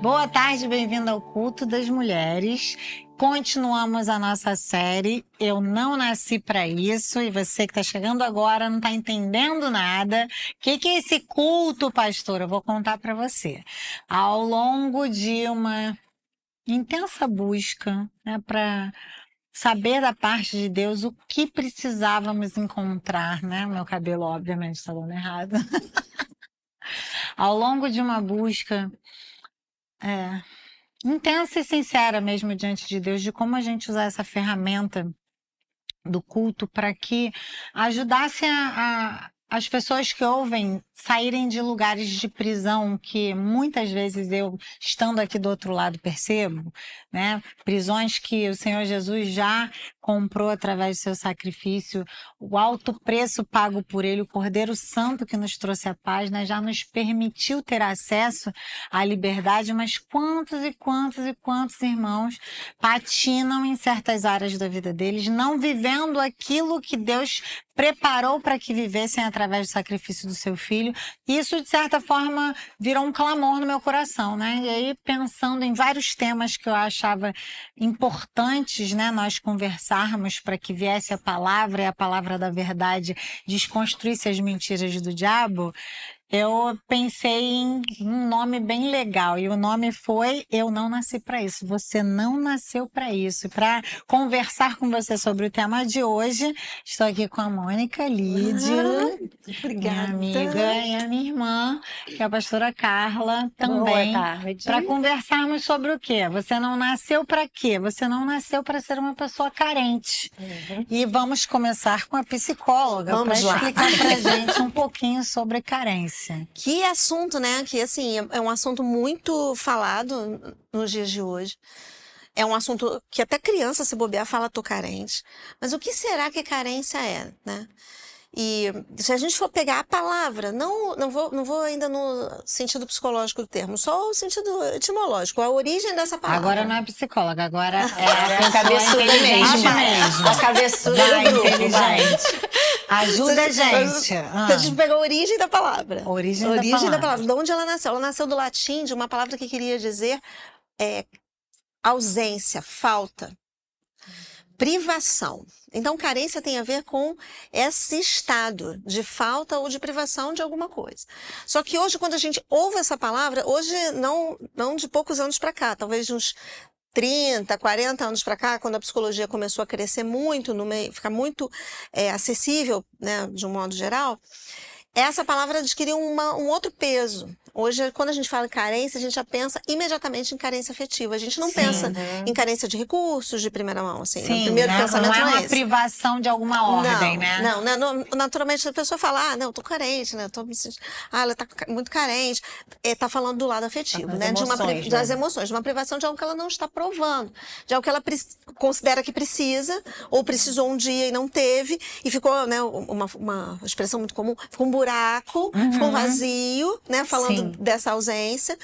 Boa tarde, bem-vindo ao Culto das Mulheres. Continuamos a nossa série Eu Não Nasci Para Isso, e você que está chegando agora não está entendendo nada. O que é esse culto, pastor? Eu vou contar para você. Ao longo de uma intensa busca, né, para saber da parte de Deus o que precisávamos encontrar, né? Meu cabelo, obviamente, está dando errado. Ao longo de uma busca intensa e sincera mesmo diante de Deus, de como a gente usar essa ferramenta do culto para que ajudasse as pessoas que ouvem saírem de lugares de prisão que muitas vezes eu, estando aqui do outro lado, percebo, né? Prisões que o Senhor Jesus já comprou através do seu sacrifício, o alto preço pago por ele, o Cordeiro Santo que nos trouxe a paz, né? Já nos permitiu ter acesso à liberdade, mas quantos e quantos e quantos irmãos patinam em certas áreas da vida deles, não vivendo aquilo que Deus preparou para que vivessem através do sacrifício do seu filho. Isso, de certa forma, virou um clamor no meu coração, né? E aí, pensando em vários temas que eu achava importantes, né, nós conversarmos para que viesse a palavra e a palavra da verdade desconstruísse as mentiras do diabo, eu pensei em um nome bem legal, e o nome foi Eu Não Nasci Para Isso. Você não nasceu para isso. Para conversar com você sobre o tema de hoje, estou aqui com a Mônica Lídia, minha amiga, e a minha irmã, que é a pastora Carla, também. Boa tarde. Para conversarmos sobre o quê? Você não nasceu para quê? Você não nasceu para ser uma pessoa carente. E vamos começar com a psicóloga para explicar para gente um pouquinho sobre carência. Que assunto, né? Que, assim, é um assunto muito falado nos dias de hoje. É um assunto que até criança, se bobear, fala tô carente. Mas o que será que carência é, né? E se a gente for pegar a palavra, não vou ainda no sentido psicológico do termo, só o sentido etimológico, a origem dessa palavra. Agora não é psicóloga, agora é a cabeçuda mesmo. A cabeçuda do grupo, inteligente. Ajuda a gente. A gente pegou a origem da palavra. Origem da palavra. De onde ela nasceu? Ela nasceu do latim, de uma palavra que queria dizer ausência, falta, privação. Então, carência tem a ver com esse estado de falta ou de privação de alguma coisa. Só que hoje, quando a gente ouve essa palavra, hoje não de poucos anos para cá, talvez de uns 30, 40 anos para cá, quando a psicologia começou a crescer muito, ficar muito acessível, né, de um modo geral, essa palavra adquiriu um outro peso. Hoje, quando a gente fala em carência, a gente já pensa imediatamente em carência afetiva. A gente não pensa em carência de recursos de primeira mão, assim. Sim, o primeiro pensamento não é uma esse. privação de alguma ordem, né? Não, naturalmente a pessoa fala, não, tô carente, né? Tô me sentindo, ela tá muito carente. Tá falando do lado afetivo, né? Das emoções, de uma privação de algo que ela não está provando, de algo que ela considera que precisa, ou precisou um dia e não teve, e ficou, né, uma expressão muito comum, ficou um buraco, ficou um vazio, né? Falando dessa ausência.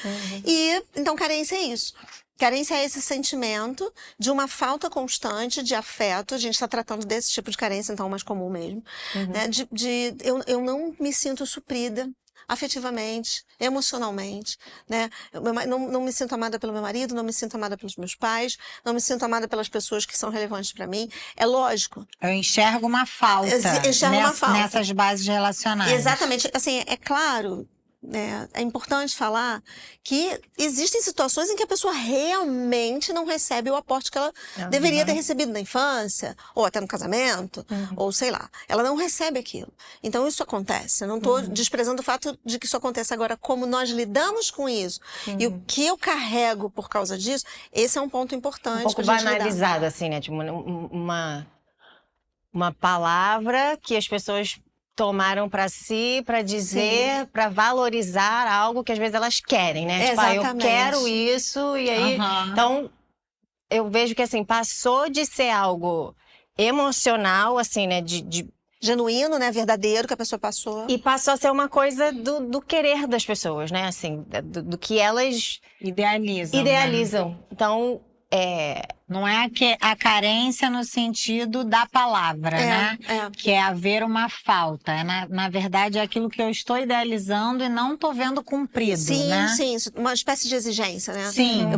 E então carência é isso. Carência é esse sentimento de uma falta constante de afeto. A gente está tratando desse tipo de carência, então, mais comum mesmo. Né? Eu não me sinto suprida afetivamente, emocionalmente, né? Não me sinto amada pelo meu marido, não me sinto amada pelos meus pais, não me sinto amada pelas pessoas que são relevantes para mim. É lógico. Eu enxergo uma falta, nessas bases relacionais. Exatamente. Assim, é claro, né, é importante falar que existem situações em que a pessoa realmente não recebe o aporte que ela deveria ter recebido na infância, ou até no casamento, ou sei lá. Ela não recebe aquilo. Então isso acontece. Eu não estou desprezando o fato de que isso acontece agora. Como nós lidamos com isso e o que eu carrego por causa disso, esse é um ponto importante. Um pouco banalizado, assim, né? Tipo, uma palavra que as pessoas tomaram para si, para dizer, para valorizar algo que às vezes elas querem, né? Tipo, eu quero isso, e aí... Então, eu vejo que, assim, passou de ser algo emocional, assim, né? Genuíno, né? Verdadeiro que a pessoa passou. E passou a ser uma coisa do querer das pessoas, né? Assim, do que elas... Idealizam. Né? Então, Não é a carência no sentido da palavra, né? Que é haver uma falta. Na verdade, é aquilo que eu estou idealizando e não estou vendo cumprido, né? Sim, uma espécie de exigência, né? Sim.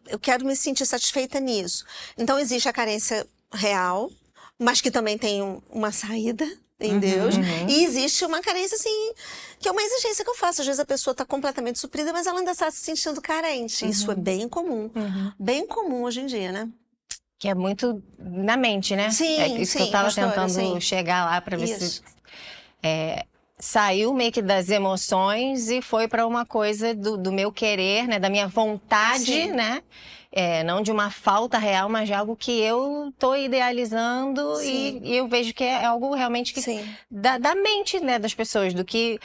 Eu quero me sentir satisfeita nisso. Então, existe a carência real, mas que também tem uma saída em Deus. E existe uma carência, assim, que é uma exigência que eu faço. Às vezes a pessoa está completamente suprida, mas ela ainda está se sentindo carente. Isso é bem comum. Bem comum hoje em dia, né? Que é muito na mente, né? Sim, isso que eu estava tentando chegar lá para ver se... saiu meio que das emoções e foi para uma coisa do meu querer, né? Da minha vontade, né? Não de uma falta real, mas de algo que eu tô idealizando e eu vejo que é algo realmente que da mente, né, das pessoas, do que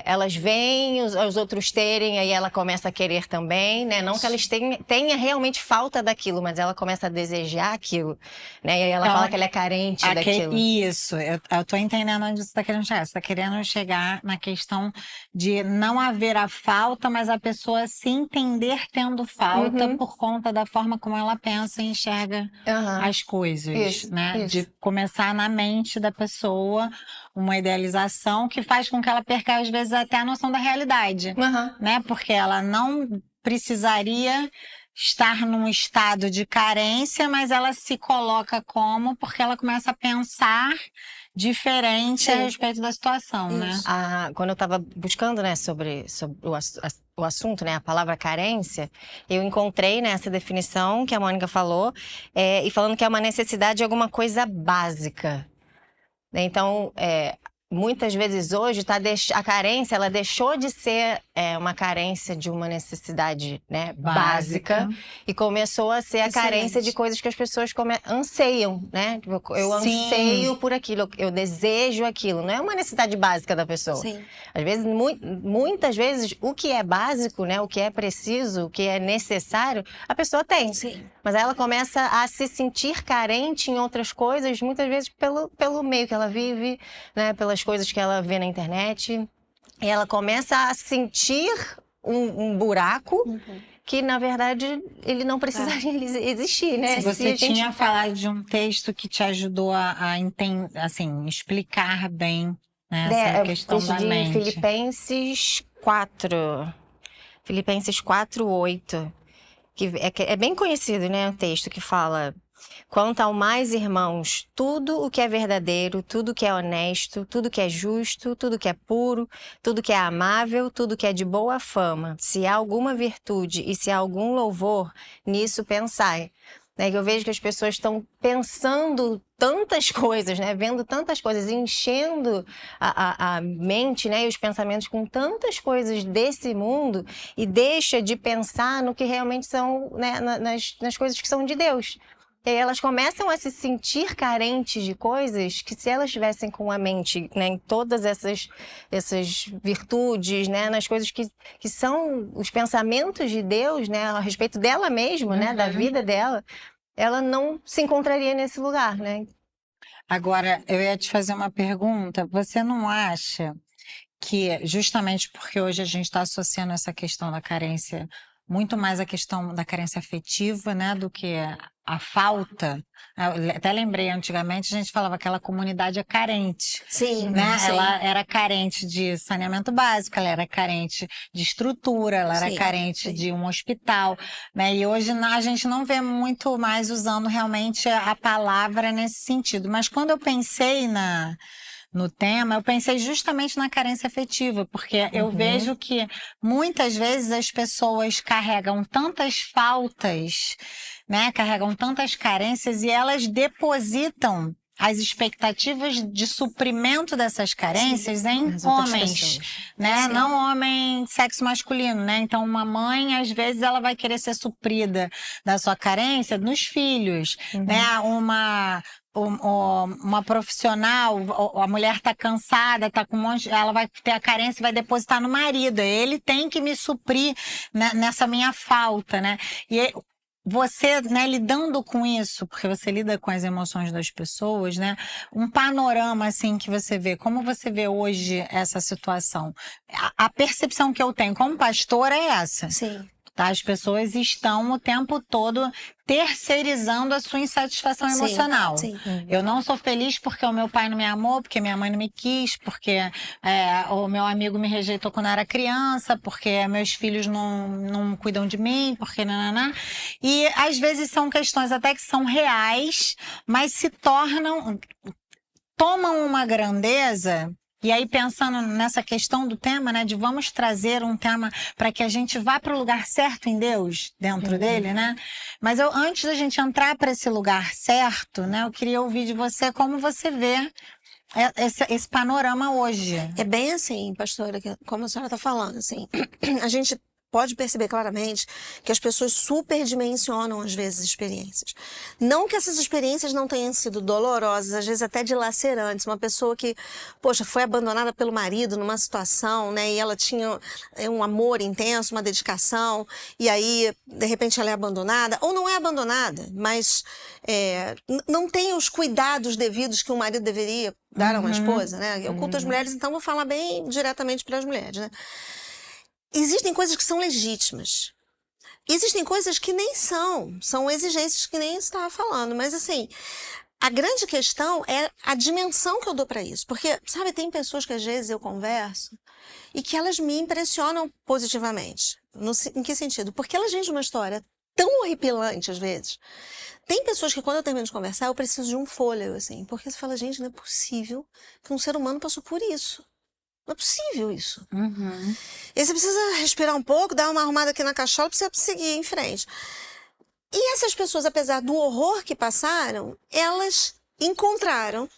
elas veem, os outros terem, aí ela começa a querer também, né? Não que elas tenha realmente falta daquilo, mas ela começa a desejar aquilo, né? E aí ela fala que ela é carente daquilo. Isso, eu tô entendendo onde você tá querendo chegar. Você tá querendo chegar na questão de não haver a falta, mas a pessoa se entender tendo falta por conta da forma como ela pensa e enxerga as coisas, né? De começar na mente da pessoa uma idealização que faz com que ela perca, às vezes, até a noção da realidade, né? Porque ela não precisaria estar num estado de carência, mas ela se coloca porque ela começa a pensar diferente a respeito da situação, né? Quando eu estava buscando, né, sobre o assunto, né, a palavra carência, eu encontrei, né, essa definição que a Mônica falou, e falando que é uma necessidade de alguma coisa básica. Então, muitas vezes hoje a carência, ela deixou de ser uma carência de uma necessidade, né, básica e começou a ser a carência de coisas que as pessoas anseiam, né? Eu anseio por aquilo, eu desejo aquilo, não é uma necessidade básica da pessoa. Às vezes, muitas vezes, o que é básico, né, o que é preciso, o que é necessário, a pessoa tem. Mas aí ela começa a se sentir carente em outras coisas, muitas vezes pelo meio que ela vive, né, pelas coisas que ela vê na internet. E ela começa a sentir um buraco que, na verdade, ele não precisaria existir, né? Você tinha falado de um texto que te ajudou a entender, assim, explicar bem, né, essa questão da mente. Filipenses 4. Filipenses 4:8. Que é bem conhecido, né? O texto que fala: quanto ao mais, irmãos, tudo o que é verdadeiro, tudo o que é honesto, tudo o que é justo, tudo o que é puro, tudo o que é amável, tudo o que é de boa fama, se há alguma virtude e se há algum louvor, nisso pensai. Eu vejo que as pessoas estão pensando tantas coisas, né? Vendo tantas coisas, enchendo a mente, né? E os pensamentos com tantas coisas desse mundo e deixa de pensar no que realmente são, né? nas coisas que são de Deus. E aí elas começam a se sentir carentes de coisas que, se elas estivessem com a mente, né, em todas essas virtudes, né, nas coisas que são os pensamentos de Deus, né, a respeito dela mesma, né, da vida dela, ela não se encontraria nesse lugar, né? Agora, eu ia te fazer uma pergunta. Você não acha que, justamente porque hoje a gente está associando essa questão da carência muito mais a questão da carência afetiva, né, do que a falta. Eu até lembrei, antigamente a gente falava que aquela comunidade é carente. Né? Ela era carente de saneamento básico, ela era carente de estrutura, ela era carente de um hospital, né? E hoje a gente não vê muito mais usando realmente a palavra nesse sentido. Mas quando eu pensei no tema, eu pensei justamente na carência afetiva, porque eu vejo que muitas vezes as pessoas carregam tantas faltas, né, carregam tantas carências e elas depositam as expectativas de suprimento dessas carências em homens, né? Não homem sexo masculino, né? Então, uma mãe, às vezes, ela vai querer ser suprida da sua carência nos filhos, né? Uma profissional, a mulher tá cansada, tá com um monte, ela vai ter a carência e vai depositar no marido. Ele tem que me suprir, né, nessa minha falta, né? E você, né, lidando com isso, porque você lida com as emoções das pessoas, né? Um panorama, assim, que você vê, como você vê hoje essa situação? A percepção que eu tenho como pastora é essa. Tá? As pessoas estão o tempo todo terceirizando a sua insatisfação emocional. Sim. Eu não sou feliz porque o meu pai não me amou, porque minha mãe não me quis, porque o meu amigo me rejeitou quando eu era criança, porque meus filhos não cuidam de mim, porque nananã. E às vezes são questões até que são reais, mas tomam uma grandeza. E aí, pensando nessa questão do tema, né, de vamos trazer um tema para que a gente vá para o lugar certo em Deus, dentro dele, né? Mas antes da gente entrar para esse lugar certo, né, eu queria ouvir de você como você vê esse panorama hoje. É bem assim, pastora, como a senhora está falando, assim, a gente pode perceber claramente que as pessoas superdimensionam, às vezes, experiências. Não que essas experiências não tenham sido dolorosas, às vezes até dilacerantes. Uma pessoa que, poxa, foi abandonada pelo marido numa situação, né, e ela tinha um amor intenso, uma dedicação, e aí, de repente, ela é abandonada, ou não é abandonada, mas não tem os cuidados devidos que um marido deveria dar a uma esposa, né? Eu culto as mulheres, então vou falar bem diretamente para as mulheres, né? Existem coisas que são legítimas. Existem coisas que nem são exigências que nem você estava falando, mas assim, a grande questão é a dimensão que eu dou para isso. Porque, sabe, tem pessoas que às vezes eu converso e que elas me impressionam positivamente. Em que sentido? Porque elas vêm de uma história tão horripilante às vezes. Tem pessoas que quando eu termino de conversar eu preciso de um fôlego, assim, porque você fala, gente, não é possível que um ser humano passou por isso. Não é possível isso. E você precisa respirar um pouco, dar uma arrumada aqui na cachola para você seguir em frente. E essas pessoas, apesar do horror que passaram, elas encontraram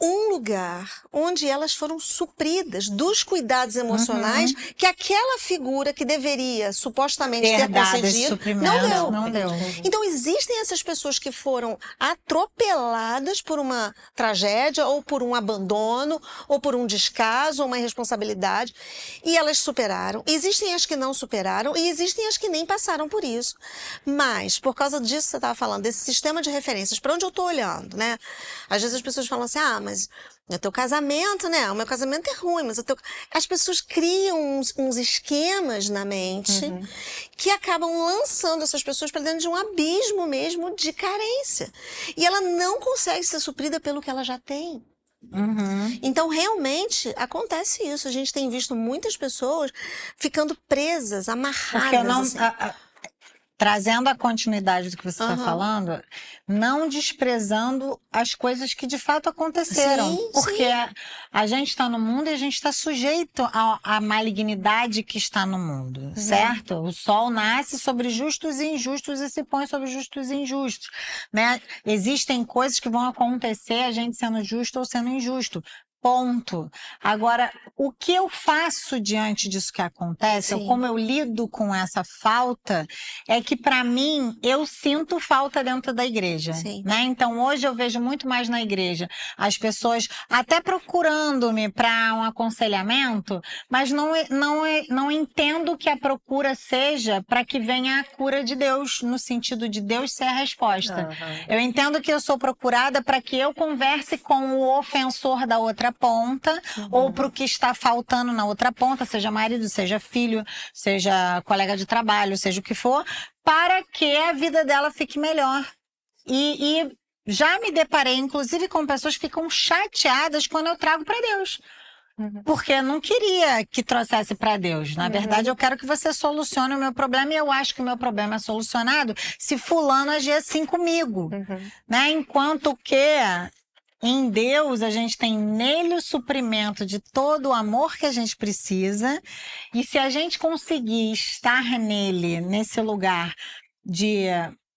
um lugar onde elas foram supridas dos cuidados emocionais que aquela figura que deveria supostamente ter concedido não deu. Então existem essas pessoas que foram atropeladas por uma tragédia ou por um abandono ou por um descaso ou uma irresponsabilidade e elas superaram. Existem as que não superaram e existem as que nem passaram por isso. Mas por causa disso que você estava falando, desse sistema de referências, para onde eu estou olhando, né? Às vezes as pessoas falam assim, mas o teu casamento, né? O meu casamento é ruim, mas as pessoas criam uns esquemas na mente que acabam lançando essas pessoas para dentro de um abismo mesmo de carência. E ela não consegue ser suprida pelo que ela já tem. Então, realmente, acontece isso. A gente tem visto muitas pessoas ficando presas, amarradas. Porque eu não... Trazendo a continuidade do que você está falando, não desprezando as coisas que de fato aconteceram. Porque a gente está no mundo e a gente está sujeito à malignidade que está no mundo, certo? O sol nasce sobre justos e injustos e se põe sobre justos e injustos, né? Existem coisas que vão acontecer a gente sendo justo ou sendo injusto. Ponto. Agora, o que eu faço diante disso que acontece, ou como eu lido com essa falta, é que, para mim, eu sinto falta dentro da igreja. Né? Então, hoje eu vejo muito mais na igreja as pessoas até procurando-me para um aconselhamento, mas não entendo que a procura seja para que venha a cura de Deus, no sentido de Deus ser a resposta. Eu entendo que eu sou procurada para que eu converse com o ofensor da outra ponta, ou para o que está faltando na outra ponta, seja marido, seja filho, seja colega de trabalho, seja o que for, para que a vida dela fique melhor. E já me deparei, inclusive, com pessoas que ficam chateadas quando eu trago para Deus. Porque eu não queria que trouxesse para Deus. Na verdade, eu quero que você solucione o meu problema e eu acho que o meu problema é solucionado se fulano agir assim comigo. Né? Enquanto que... em Deus, a gente tem nele o suprimento de todo o amor que a gente precisa. E se a gente conseguir estar nele, nesse lugar de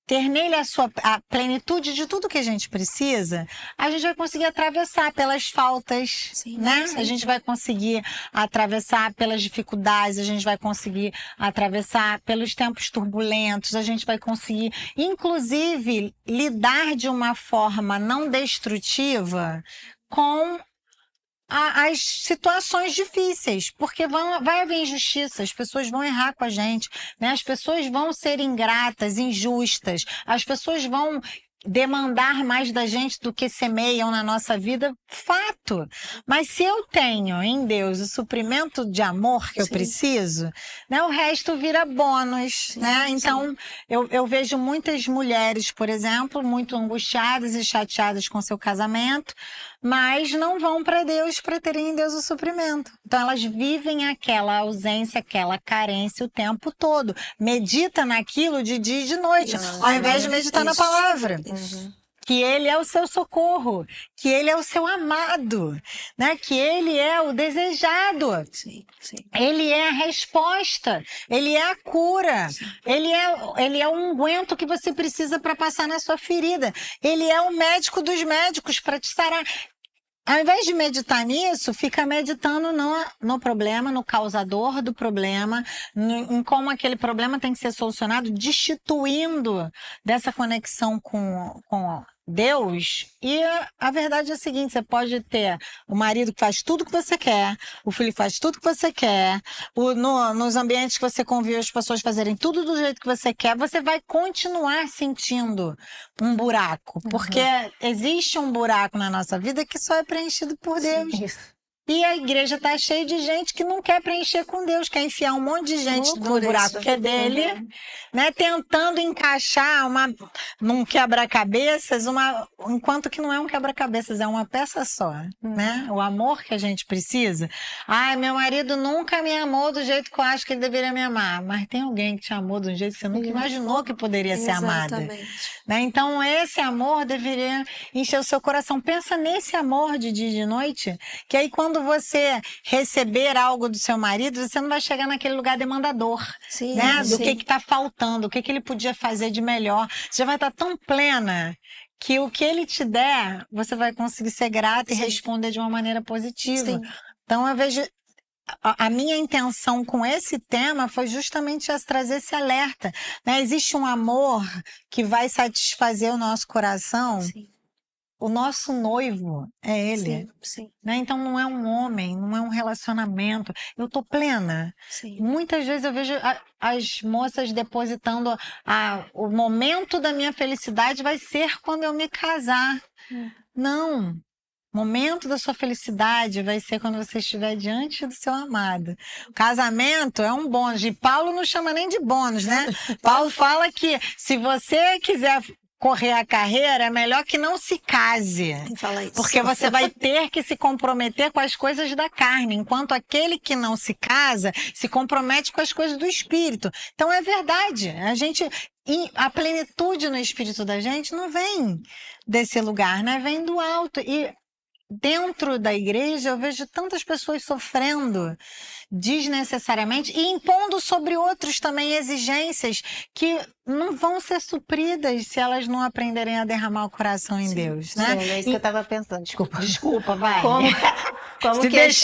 ter nele a plenitude de tudo que a gente precisa, a gente vai conseguir atravessar pelas faltas, né? A gente vai conseguir atravessar pelas dificuldades, a gente vai conseguir atravessar pelos tempos turbulentos, a gente vai conseguir, inclusive, lidar de uma forma não destrutiva com as situações difíceis, porque vai haver injustiça, as pessoas vão errar com a gente, né? As pessoas vão ser ingratas, injustas, as pessoas vão demandar mais da gente do que semeiam na nossa vida, fato. Mas se eu tenho em Deus o suprimento de amor que eu preciso, né, o resto vira bônus, né? Então, eu vejo muitas mulheres, por exemplo, muito angustiadas e chateadas com seu casamento, mas não vão para Deus para terem em Deus o suprimento. Então, elas vivem aquela ausência, aquela carência o tempo todo. Medita naquilo de dia e de noite, ao invés de meditar na palavra. Que Ele é o seu socorro, que Ele é o seu amado, né? Que Ele é o desejado. Ele é a resposta, Ele é a cura, Ele é o unguento que você precisa para passar na sua ferida. Ele é o médico dos médicos para te sarar. Ao invés de meditar nisso, fica meditando no problema, no causador do problema, em como aquele problema tem que ser solucionado, destituindo dessa conexão com Deus. E a verdade é a seguinte, você pode ter o marido que faz tudo que você quer, o filho que faz tudo que você quer, nos ambientes que você convive as pessoas fazerem tudo do jeito que você quer, você vai continuar sentindo um buraco, porque existe um buraco na nossa vida que só é preenchido por Deus. E a igreja está cheia de gente que não quer preencher com Deus, quer enfiar um monte de gente no buraco que é dele, né? Tentando encaixar num quebra-cabeças, enquanto que não é um quebra-cabeças, é uma peça só, né? O amor que a gente precisa. Ai, meu marido nunca me amou do jeito que eu acho que ele deveria me amar. Mas tem alguém que te amou de um jeito que você nunca imaginou que poderia ser amada. Né? Então, esse amor deveria encher o seu coração. Pensa nesse amor de dia e de noite, que aí quando você receber algo do seu marido, você não vai chegar naquele lugar demandador, né? Do que está faltando, o que ele podia fazer de melhor. Você já vai estar tão plena que o que ele te der, você vai conseguir ser grata e responder de uma maneira positiva. Então, eu vejo... A minha intenção com esse tema foi justamente trazer esse alerta, né? Existe um amor que vai satisfazer o nosso coração. O nosso noivo é Ele, né? Então não é um homem, não é um relacionamento. Eu tô plena. Muitas vezes eu vejo as moças depositando o momento da minha felicidade vai ser quando eu me casar. Não. O momento da sua felicidade vai ser quando você estiver diante do seu amado. O casamento é um bônus. E Paulo não chama nem de bônus, né? Paulo fala que se você quiser correr a carreira, é melhor que não se case. Porque você vai ter que se comprometer com as coisas da carne, enquanto aquele que não se casa se compromete com as coisas do espírito. Então é verdade. A plenitude no espírito da gente não vem desse lugar, né? Vem do alto. E dentro da igreja eu vejo tantas pessoas sofrendo desnecessariamente e impondo sobre outros também exigências que não vão ser supridas se elas não aprenderem a derramar o coração em Deus, né? É isso que eu estava pensando, Desculpa, vai. Como se que as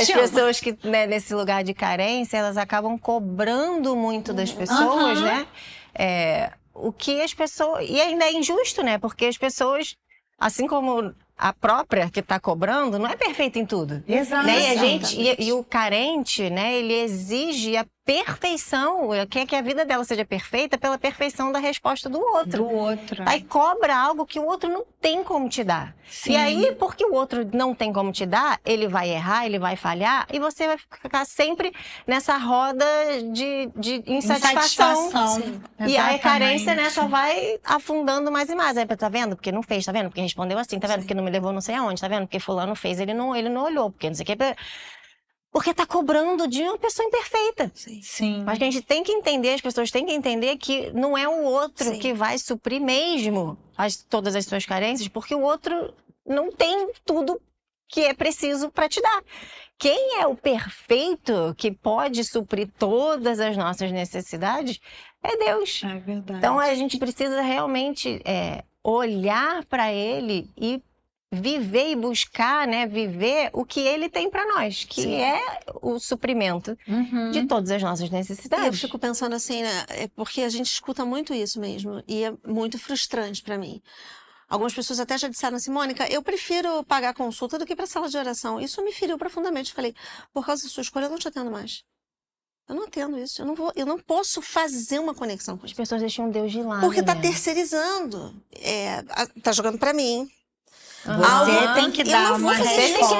pessoas que, né, nesse lugar de carência, elas acabam cobrando muito das pessoas, né? O que as pessoas... E ainda é injusto, né? Porque as pessoas... Assim como a própria que está cobrando, não é perfeita em tudo. Exato. Né? E o carente, né, ele exige a perfeição, quer que a vida dela seja perfeita pela perfeição da resposta do outro. Aí cobra algo que o outro não tem como te dar. E aí, porque o outro não tem como te dar, ele vai errar, ele vai falhar, e você vai ficar sempre nessa roda de insatisfação. E aí a carência, né, só vai afundando mais e mais. Aí, tá vendo? Porque não fez, tá vendo? Porque respondeu assim, tá vendo? Porque não me levou não sei aonde, tá vendo? Porque fulano fez, ele não olhou, porque não sei o que... Porque tá cobrando de uma pessoa imperfeita. Mas que a gente tem que entender, as pessoas têm que entender que não é o outro que vai suprir mesmo todas as suas carências, porque o outro não tem tudo que é preciso para te dar. Quem é o perfeito que pode suprir todas as nossas necessidades é Deus. É verdade. Então a gente precisa realmente olhar para Ele e viver e buscar, né, viver o que Ele tem para nós, que é o suprimento de todas as nossas necessidades. Eu fico pensando assim, né, porque a gente escuta muito isso mesmo, e é muito frustrante para mim. Algumas pessoas até já disseram assim, Mônica, eu prefiro pagar consulta do que ir para sala de oração. Isso me feriu profundamente. Eu falei, por causa da sua escolha, eu não te atendo mais. Eu não entendo isso. Eu não posso fazer uma conexão com as pessoas. Deixam Deus de lado. Porque tá terceirizando. Tá jogando pra mim. Você tem que dar uma resposta.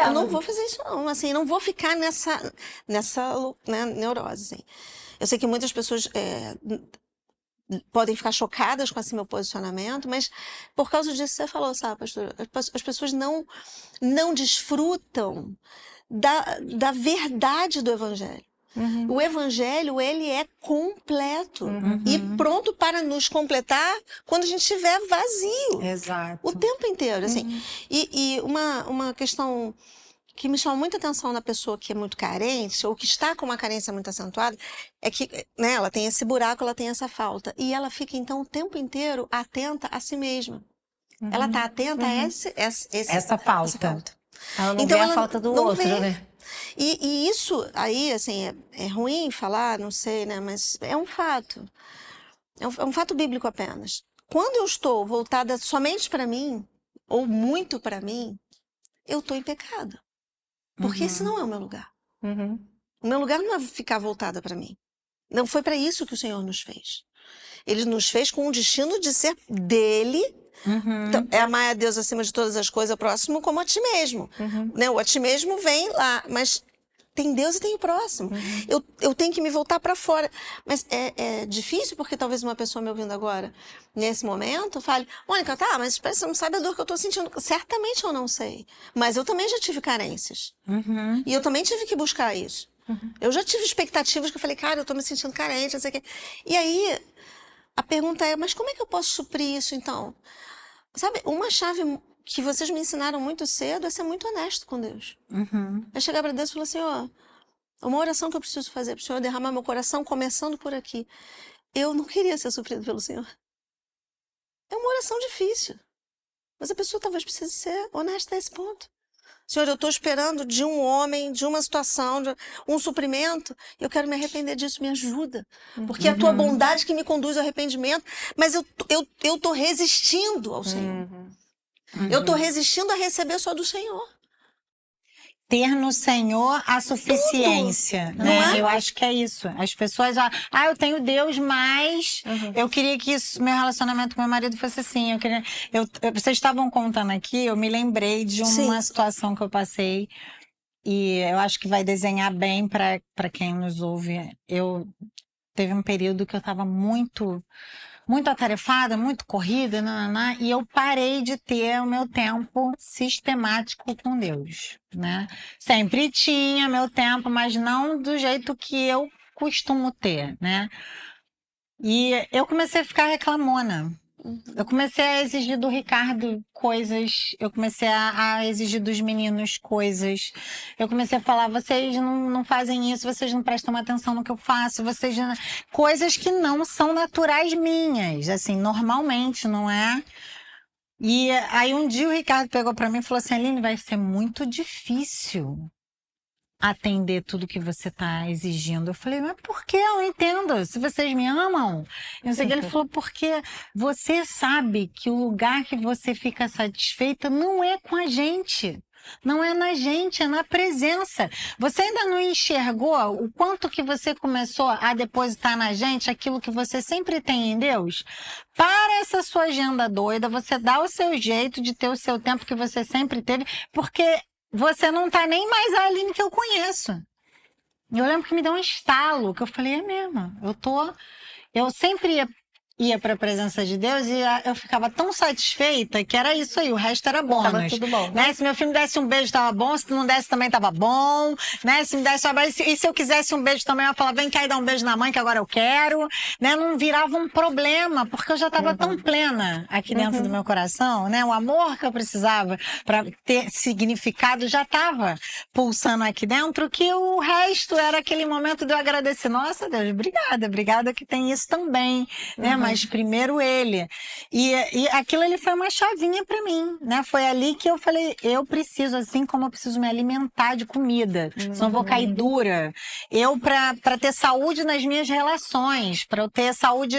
Eu não vou fazer isso, não. Assim, não vou ficar nessa né, neurose. Assim. Eu sei que muitas pessoas podem ficar chocadas com esse meu posicionamento, mas por causa disso você falou, sabe, pastor? As pessoas não desfrutam da verdade do Evangelho. O Evangelho, ele é completo e pronto para nos completar quando a gente estiver vazio. Exato. O tempo inteiro, assim. E uma questão que me chama muita atenção na pessoa que é muito carente ou que está com uma carência muito acentuada é que, né, ela tem esse buraco, ela tem essa falta. E ela fica, então, o tempo inteiro atenta a si mesma. Ela está atenta a essa falta. Ela não vê a falta do outro, né? E isso aí, assim, é ruim falar, não sei, né? Mas é um fato. É um fato bíblico apenas. Quando eu estou voltada somente para mim, ou muito para mim, eu estou em pecado. Porque esse não é o meu lugar. O meu lugar não é ficar voltada para mim. Não foi para isso que o Senhor nos fez. Ele nos fez com o destino de ser dele. Então, é amar a Deus acima de todas as coisas, próximo como a ti mesmo. Né? O a ti mesmo vem lá, mas tem Deus e tem o próximo. Eu tenho que me voltar para fora. Mas é difícil porque talvez uma pessoa me ouvindo agora, nesse momento, fale, Mônica, tá, mas você não sabe a dor que eu tô sentindo. Certamente eu não sei. Mas eu também já tive carências. E eu também tive que buscar isso. Eu já tive expectativas que eu falei, cara, eu tô me sentindo carente, não sei o quê. E aí, a pergunta é, mas como é que eu posso suprir isso, então? Sabe, uma chave que vocês me ensinaram muito cedo é ser muito honesto com Deus. É chegar para Deus e falar assim, uma oração que eu preciso fazer para o Senhor derramar meu coração, começando por aqui. Eu não queria ser suprido pelo Senhor. É uma oração difícil. Mas a pessoa talvez precise ser honesta a esse ponto. Senhor, eu estou esperando de um homem, de uma situação, de um suprimento, eu quero me arrepender disso, me ajuda. Porque é a tua bondade que me conduz ao arrependimento, mas eu estou resistindo ao Senhor. Eu estou resistindo a receber só do Senhor. Ter no Senhor a suficiência, né? Eu acho que é isso. As pessoas, eu tenho Deus, mas eu queria que meu relacionamento com meu marido fosse assim. Vocês estavam contando aqui, eu me lembrei de uma situação que eu passei e eu acho que vai desenhar bem para quem nos ouve. Teve um período que eu estava muito atarefada, muito corrida, e eu parei de ter o meu tempo sistemático com Deus, né? Sempre tinha meu tempo, mas não do jeito que eu costumo ter, né? E eu comecei a ficar reclamona. Eu comecei a exigir do Ricardo coisas, eu comecei a exigir dos meninos coisas, eu comecei a falar, vocês não fazem isso, vocês não prestam atenção no que eu faço, coisas que não são naturais minhas, assim, normalmente, não é? E aí um dia o Ricardo pegou pra mim e falou assim, Aline, vai ser muito difícil atender tudo que você está exigindo. Eu falei, mas por que? Eu não entendo. Se vocês me amam. Eu sei que ele falou, porque você sabe que o lugar que você fica satisfeita não é com a gente. Não é na gente, é na presença. Você ainda não enxergou o quanto que você começou a depositar na gente aquilo que você sempre tem em Deus? Para essa sua agenda doida, você dá o seu jeito de ter o seu tempo que você sempre teve, porque você não tá nem mais a Aline que eu conheço. Eu lembro que me deu um estalo, que eu falei, é mesmo, eu sempre ia para a presença de Deus e eu ficava tão satisfeita que era isso aí, o resto era bônus. Tava tudo bom. Né? Se meu filho me desse um beijo, tava bom, se não desse também tava bom, né? Se me desse um abraço, e se eu quisesse um beijo também, eu ia falar, vem cá e dá um beijo na mãe que agora eu quero, né? Não virava um problema, porque eu já tava tão plena aqui dentro do meu coração, né? O amor que eu precisava para ter significado já tava pulsando aqui dentro, que o resto era aquele momento de eu agradecer, nossa Deus, obrigada que tem isso também, né? Mas primeiro ele. E aquilo ali foi uma chavinha para mim, né? Foi ali que eu falei, eu preciso, assim como eu preciso me alimentar de comida, senão eu vou cair dura. Eu, para ter saúde nas minhas relações, para eu ter saúde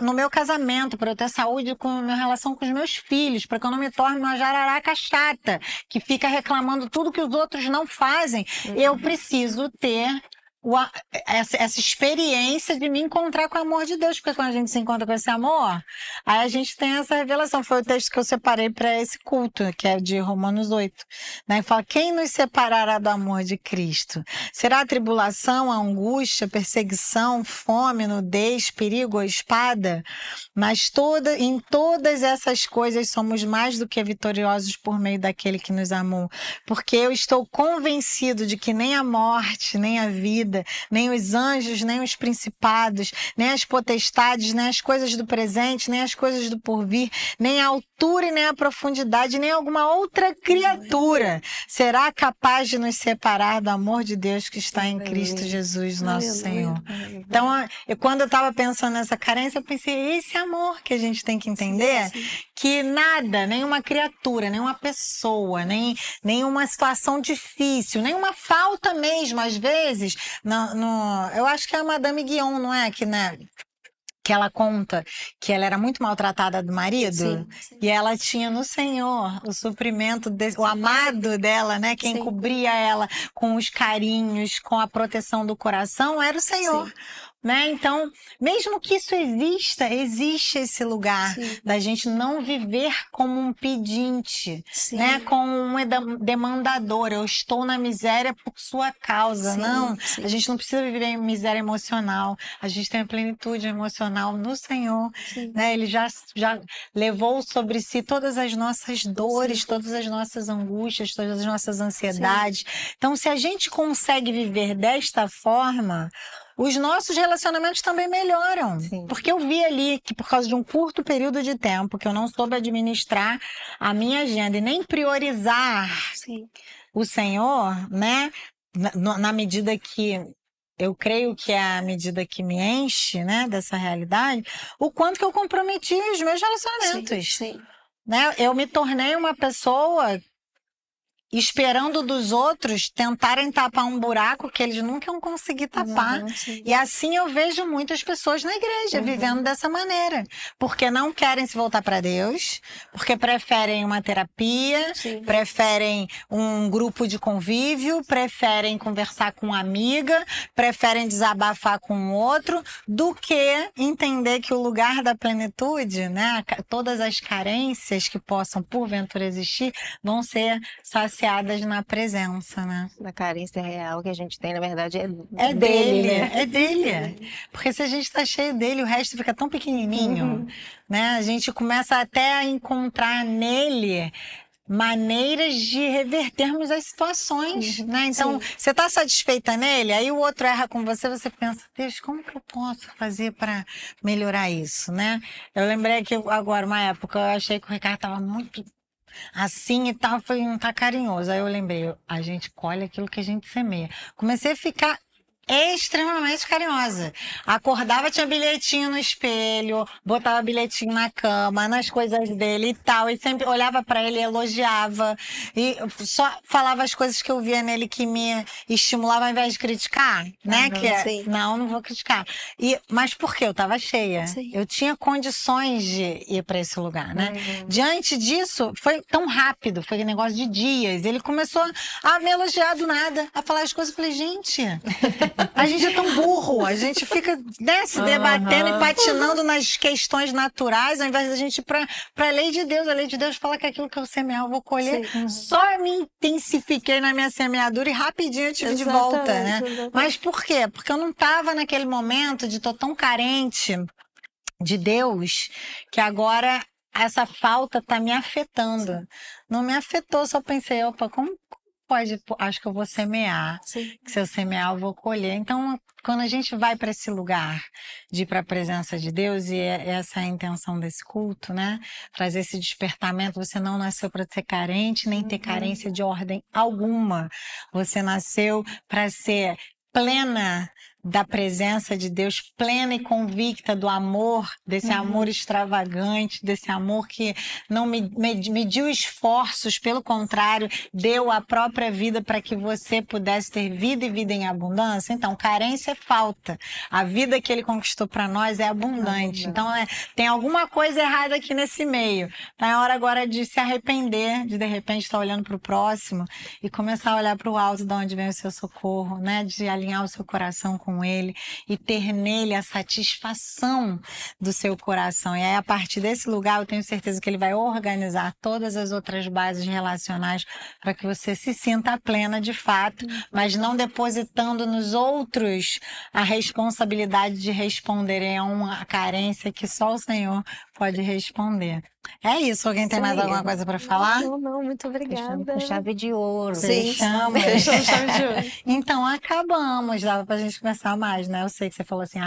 no meu casamento, para eu ter saúde com a minha relação com os meus filhos, para que eu não me torne uma jararaca chata, que fica reclamando tudo que os outros não fazem, eu preciso ter essa experiência de me encontrar com o amor de Deus, porque quando a gente se encontra com esse amor, aí a gente tem essa revelação. Foi o texto que eu separei para esse culto, que é de Romanos 8, né? Fala, quem nos separará do amor de Cristo? Será a tribulação, a angústia, perseguição, fome, nudez, perigo ou espada? Mas em todas essas coisas somos mais do que vitoriosos por meio daquele que nos amou, porque eu estou convencido de que nem a morte, nem a vida, nem os anjos, nem os principados, nem as potestades, nem as coisas do presente, nem as coisas do porvir, nem a altura e nem a profundidade, nem alguma outra criatura será capaz de nos separar do amor de Deus que está em Cristo Jesus, nosso Senhor. Então, quando eu estava pensando nessa carência, eu pensei, esse amor que a gente tem que entender, que nada, nenhuma criatura, nenhuma pessoa, nenhuma situação difícil, nenhuma falta mesmo, às vezes, eu acho que é a Madame Guion, não é? Que ela conta que ela era muito maltratada do marido, e ela tinha no Senhor o suprimento, o amado dela, né? Quem cobria ela com os carinhos, com a proteção do coração, era o Senhor. Né? Então, mesmo que isso existe esse lugar da gente não viver como um pedinte, né? Como um demandador. Eu estou na miséria por sua causa. Não, a gente não precisa viver em miséria emocional. A gente tem a plenitude emocional no Senhor. Né? Ele já levou sobre si todas as nossas dores, todas as nossas angústias, todas as nossas ansiedades. Então, se a gente consegue viver desta forma, os nossos relacionamentos também melhoram. Porque eu vi ali que por causa de um curto período de tempo que eu não soube administrar a minha agenda e nem priorizar o Senhor, né? Na medida que eu creio que é a medida que me enche, né, dessa realidade, o quanto que eu comprometi os meus relacionamentos. Né? Eu me tornei uma pessoa esperando dos outros tentarem tapar um buraco que eles nunca vão conseguir tapar. E assim eu vejo muitas pessoas na igreja vivendo dessa maneira. Porque não querem se voltar para Deus, porque preferem uma terapia, preferem um grupo de convívio, preferem conversar com uma amiga, preferem desabafar com o outro, do que entender que o lugar da plenitude, né, todas as carências que possam porventura existir, vão ser saciadas na presença, né? A carência real que a gente tem, na verdade, é dele, né? É dele. Porque se a gente está cheio dele, o resto fica tão pequenininho, né? A gente começa até a encontrar nele maneiras de revertermos as situações, né? Então, você está satisfeita nele, aí o outro erra com você, você pensa, Deus, como que eu posso fazer para melhorar isso, né? Eu lembrei que agora, uma época, eu achei que o Ricardo estava muito assim e tal, foi não tá carinhoso. Aí eu lembrei, a gente colhe aquilo que a gente semeia. Comecei a ficar extremamente carinhosa. Acordava, tinha bilhetinho no espelho, botava bilhetinho na cama, nas coisas dele e tal, e sempre olhava pra ele e elogiava, e só falava as coisas que eu via nele que me estimulava ao invés de criticar, né? Não vou criticar. Mas por quê? Eu tava cheia. Eu tinha condições de ir pra esse lugar, né? Diante disso, foi tão rápido, foi um negócio de dias. Ele começou a me elogiar do nada, a falar as coisas. Eu falei, gente, a gente é tão burro, a gente fica, né, se debatendo e patinando nas questões naturais, ao invés da gente ir pra lei de Deus. A lei de Deus fala que aquilo que eu semear eu vou colher. Só me intensifiquei na minha semeadura e rapidinho eu tive de volta, né? Mas por quê? Porque eu não estava naquele momento de tô tão carente de Deus que agora essa falta tá me afetando. Não me afetou, só pensei, opa, como acho que eu vou semear. Que se eu semear, eu vou colher. Então, quando a gente vai para esse lugar de ir para a presença de Deus, e essa é a intenção desse culto, né? Trazer esse despertamento. Você não nasceu para ser carente, nem ter carência de ordem alguma. Você nasceu para ser plena da presença de Deus, plena e convicta do amor, desse amor extravagante, desse amor que não mediu esforços, pelo contrário, deu a própria vida para que você pudesse ter vida e vida em abundância. Então, carência é falta. A vida que ele conquistou para nós é abundante. Então, tem alguma coisa errada aqui nesse meio. Então, é hora agora de se arrepender, de repente estar olhando para o próximo e começar a olhar para o alto, de onde vem o seu socorro, né? De alinhar o seu coração com ele e ter nele a satisfação do seu coração. E aí, a partir desse lugar, eu tenho certeza que ele vai organizar todas as outras bases relacionais para que você se sinta plena de fato, mas não depositando nos outros a responsabilidade de responderem a uma carência que só o Senhor pode responder. É isso. Alguém tem mais alguma coisa para falar? Não, muito obrigada. Fechamos com chave de ouro. Fechamos chave de ouro. Então, acabamos. Dava pra gente conversar mais, né? Eu sei que você falou assim,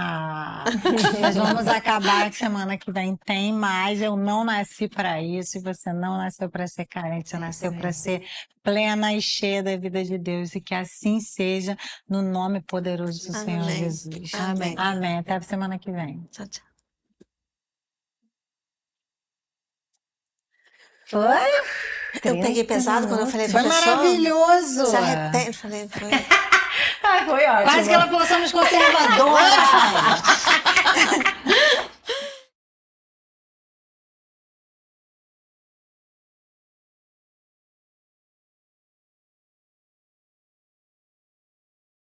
mas vamos acabar que semana que vem tem mais. Eu não nasci para isso e você não nasceu para ser carente. Você nasceu para ser plena e cheia da vida de Deus. E que assim seja, no nome poderoso do Senhor Jesus. Amém. Amém. Até a semana que vem. Tchau, tchau. Foi? Eu peguei pesado quando eu falei foi maravilhoso. Se arrepende. Falei, foi. Foi ótimo. Quase que ela falou, somos conservadoras.